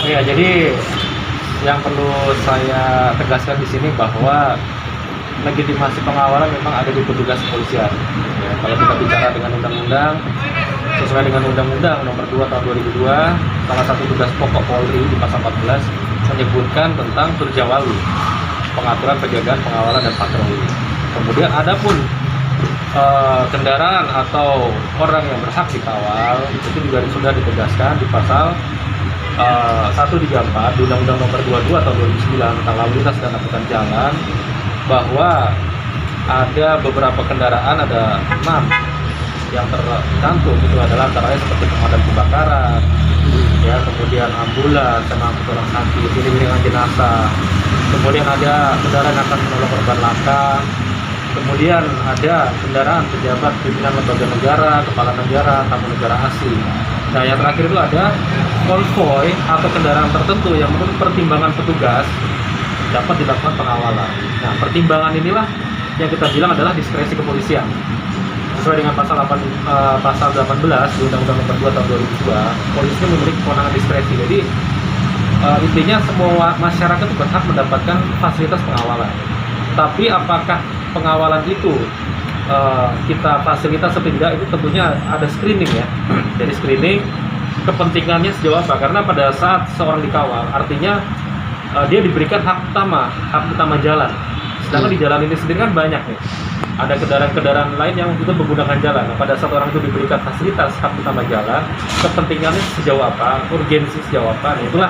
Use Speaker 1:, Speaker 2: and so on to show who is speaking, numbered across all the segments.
Speaker 1: Ya, jadi yang perlu saya tegaskan di sini bahwa legitimasi pengawalan memang ada di petugas kepolisian. Ya, kalau kita bicara dengan undang-undang, sesuai dengan Undang-Undang Nomor 2 Tahun 2002, salah satu tugas pokok Polri di pasal 14 menyebutkan tentang Turjawali, pengaturan penjagaan, pengawalan dan patroli. Kemudian adapun kendaraan atau orang yang berhak dikawal itu juga sudah ditegaskan di pasal 134 di Undang-Undang Nomor 22 Tahun 2009 tentang lalu lintas dan angkutan jalan, bahwa ada beberapa kendaraan, ada 6 yang tercantum. Itu adalah antara lain seperti pemadam kebakaran, ya, kemudian ambulans sama angkut orang sakit, iring-iringan jenazah, kemudian ada kendaraan yang akan menolong korban laka, kemudian ada kendaraan pejabat pimpinan lembaga negara, kepala negara, tamu negara asing. Nah, yang terakhir itu ada konvoy atau kendaraan tertentu yang menurut pertimbangan petugas dapat dilakukan pengawalan. Nah, pertimbangan inilah yang kita bilang adalah diskresi kepolisian. Sesuai dengan pasal 18 di Undang-Undang Nomor 2 Tahun 2002, polisi memiliki kewenangan diskresi. Jadi intinya semua masyarakat itu berhak mendapatkan fasilitas pengawalan. Tapi apakah pengawalan itu kita fasilitas atau tidak, itu tentunya ada screening ya. Jadi screening kepentingannya sejauh apa? Karena pada saat seorang dikawal, artinya dia diberikan hak utama jalan. Sedangkan di jalan ini sendiri kan banyak nih. Ada kendaraan-kendaraan lain yang itu menggunakan jalan. Nah, pada saat orang itu diberikan fasilitas hak utama jalan, kepentingannya sejauh apa, urgensi sejauh apa, nah, itulah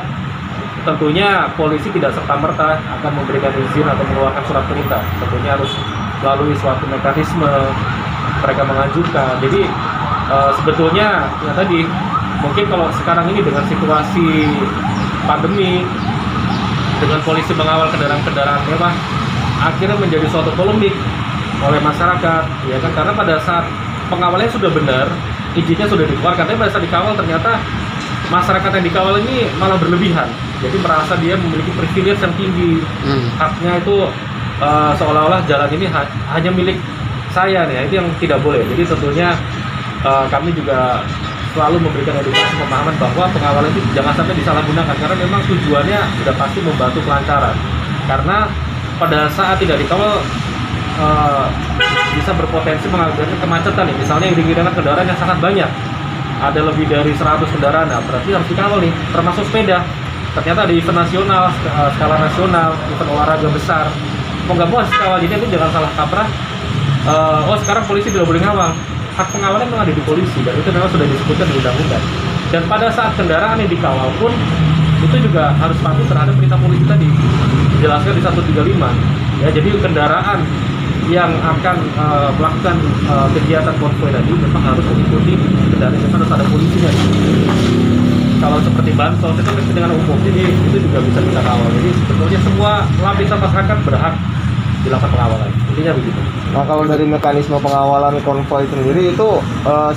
Speaker 1: tentunya polisi tidak serta-merta akan memberikan izin atau mengeluarkan surat perintah. Tentunya harus melalui suatu mekanisme mereka mengajukan. Jadi sebetulnya ya tadi, mungkin kalau sekarang ini dengan situasi pandemi, dengan polisi mengawal kendaraan-kendaraan mewah, akhirnya menjadi suatu polemik oleh masyarakat, ya kan? Karena pada saat pengawalannya sudah benar, izinnya sudah dikeluarkan, tapi pada saat dikawal ternyata masyarakat yang dikawal ini malah berlebihan. Jadi merasa dia memiliki privilege yang tinggi, haknya itu seolah-olah jalan ini hanya milik saya nih. Itu yang tidak boleh. Jadi tentunya kami juga selalu memberikan edukasi pemahaman bahwa pengawalan itu jangan sampai disalahgunakan, karena memang tujuannya sudah pasti membantu kelancaran. Karena pada saat tidak dikawal bisa berpotensi mengakibatkan kemacetan nih. Misalnya iring-iringan kendaraan yang sangat banyak, ada lebih dari 100 kendaraan, nah, berarti harus dikawal nih, termasuk sepeda. Ternyata ada event nasional, skala nasional, event olahraga besar, mau nggak mau harus dikawal. Jadi itu jangan salah kaprah, oh sekarang polisi tidak boleh ngawal. Hak pengawalan memang ada di polisi, dan itu memang sudah disebutkan di undang-undang. Dan pada saat kendaraan yang dikawal pun itu juga harus patuh terhadap perintah polisi tadi, dijelaskan di 135. Ya, jadi kendaraan yang akan melakukan kegiatan konvoy tadi memang harus mengikuti kendaraan yang harus ada polisinya. Kalau seperti bansos itu dengan umum, jadi itu juga bisa kita kawal. Jadi sebetulnya semua lapisan masyarakat berhak dilakukan pengawalan. Intinya begitu.
Speaker 2: Nah, kalau dari mekanisme pengawalan konvoy sendiri itu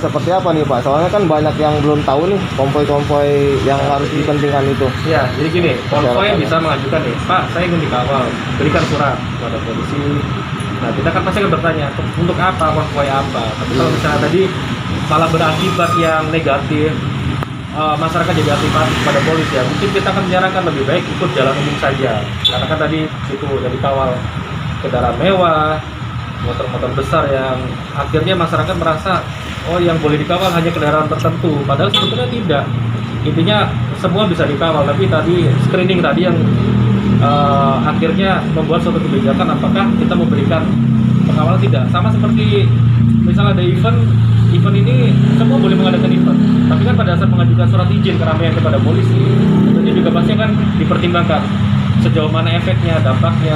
Speaker 2: seperti apa nih Pak? Soalnya kan banyak yang belum tahu nih konvoy-konvoy yang harus dipentingkan itu.
Speaker 1: Ya, jadi gini, konvoy bisa mengajukan nih, Pak, saya ingin dikawal, berikan surat kepada polisi. Nah, kita kan pasti akan bertanya, untuk apa, konvoy apa? Tapi kalau misalnya tadi malah berakibat yang negatif, masyarakat jadi antipatik pada polisi, ya mungkin kita akan menyarankan lebih baik ikut jalan umum saja. Karena kan tadi itu jadi kawal kendaraan mewah, motor-motor besar yang akhirnya masyarakat merasa oh yang boleh dikawal hanya kendaraan tertentu, padahal sebetulnya tidak. Intinya semua bisa dikawal, tapi tadi screening tadi yang akhirnya membuat suatu kebijakan apakah kita memberikan pengawalan tidak. Sama seperti misalnya ada event ini semua boleh mengadakan event, tapi kan pada saat mengajukan surat izin keramaian kepada polisi, tentunya juga pasti akan dipertimbangkan sejauh mana efeknya, dampaknya,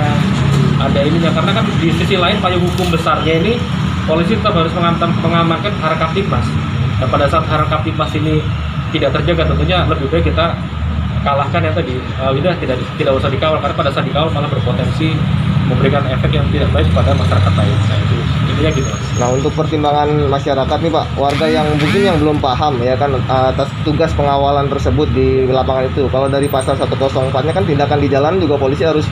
Speaker 1: ada ininya. Karena kan di sisi lain payung hukum besarnya ini polisi tetap harus mengamankan harkaptipmas. Dan pada saat harkaptipmas ini tidak terjaga, tentunya lebih baik kita kalahkan yang tadi, udah tidak usah dikawal, karena pada saat dikawal malah berpotensi memberikan efek yang tidak baik pada masyarakat lain. Nah, itu intinya gitu.
Speaker 2: Nah, untuk pertimbangan masyarakat nih Pak, warga yang mungkin yang belum paham ya kan atas tugas pengawalan tersebut di lapangan itu. Kalau dari pasal 104-nya kan tindakan di jalan juga polisi harus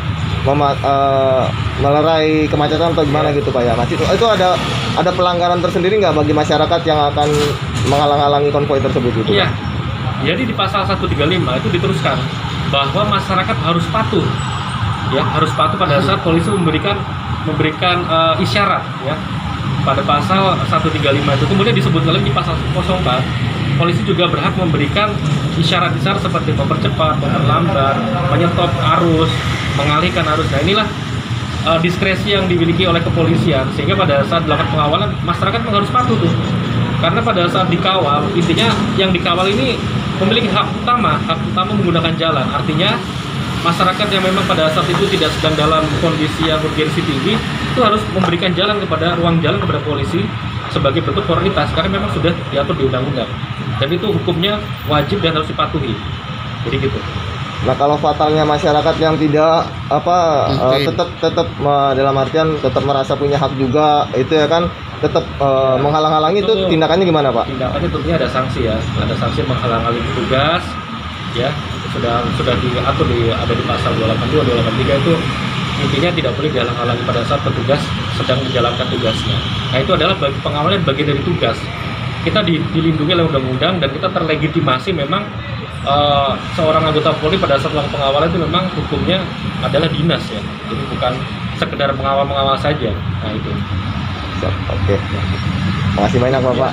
Speaker 2: melerai kemacetan atau gimana gitu Pak ya. Masih itu ada pelanggaran tersendiri nggak bagi masyarakat yang akan menghalang-halangi konvoy tersebut gitu?
Speaker 1: Iya. Jadi di pasal 135 itu diteruskan bahwa masyarakat harus patuh, ya harus patuh pada saat polisi memberikan isyarat, ya pada pasal 135 itu. Kemudian disebutkan lagi di pasal 04, polisi juga berhak memberikan isyarat-isyarat seperti mempercepat, memperlambat, menyetop arus, mengalihkan arus. Nah inilah diskresi yang dimiliki oleh kepolisian, sehingga pada saat dilakukan pengawalan masyarakat memang harus patuh tuh. Karena pada saat dikawal, intinya yang dikawal ini memiliki hak utama menggunakan jalan. Artinya masyarakat yang memang pada saat itu tidak sedang dalam kondisi yang urgensi tinggi itu harus memberikan ruang jalan kepada polisi sebagai bentuk prioritas, karena memang sudah diatur di undang-undang dan itu hukumnya wajib dan harus dipatuhi. Jadi gitu.
Speaker 2: Nah kalau fatalnya masyarakat yang tidak tetap dalam artian tetap merasa punya hak juga, itu ya kan tetap menghalang-halangi, itu tindakannya gimana Pak?
Speaker 1: Tindakannya tentunya ada sanksi, ya, ada sanksi menghalang-halangi petugas, ya sudah diatur ada di pasal 282, 283 itu intinya tidak boleh dihalang-halangi pada saat petugas sedang menjalankan tugasnya. Nah itu adalah pengawalan bagian dari tugas. Kita dilindungi oleh undang-undang dan kita terlegitimasi memang seorang anggota Polri pada saat melakukan pengawalan itu memang hukumnya adalah dinas, ya. Jadi bukan sekedar mengawal saja. Nah itu.
Speaker 2: Oke. Makasih banyak Bapak.